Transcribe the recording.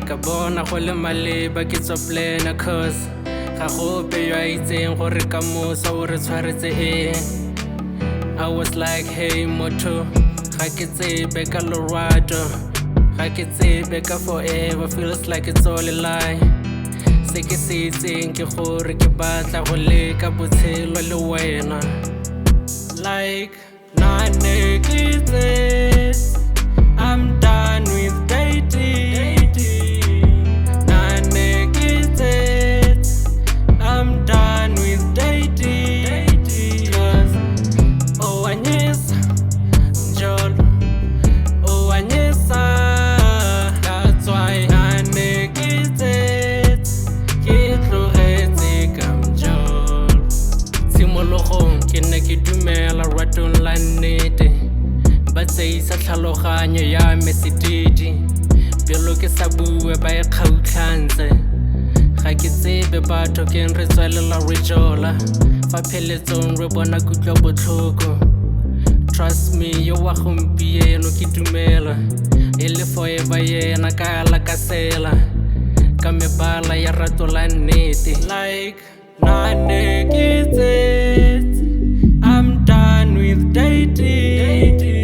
ka bona go le maleba ke tswa plana cause ga go pe yo a itseng gore ka mosa o re tshwaretse eng. I was like hey motho ga ke tsebe ka lorato ga ke tsebe ka forever feels like it's all a lie. Se ke se itseng ke gore ke batla go leka botshelo le wena like nane ke tse I'm done with dating. Nane ke tse I'm done with dating. Cause oh anyesa njolo oh anyesa that's why nane ke tse ke tlogetse ka mjolo. Tshimologong ke ne ke dumela ratong la nnete ba tseisa tlhaloganyo ya me sedidi pelo ke sa bue ba e kgautlantle ga ke tsebe batho ke re tswelela re jola fa pheletsong re bona kutlwa botlhoko. Trust me yo wa gompieno ke dumela e le forever yena ka la kasela ka mebala ya rato la nnete like nane ke tse I'm done with dating.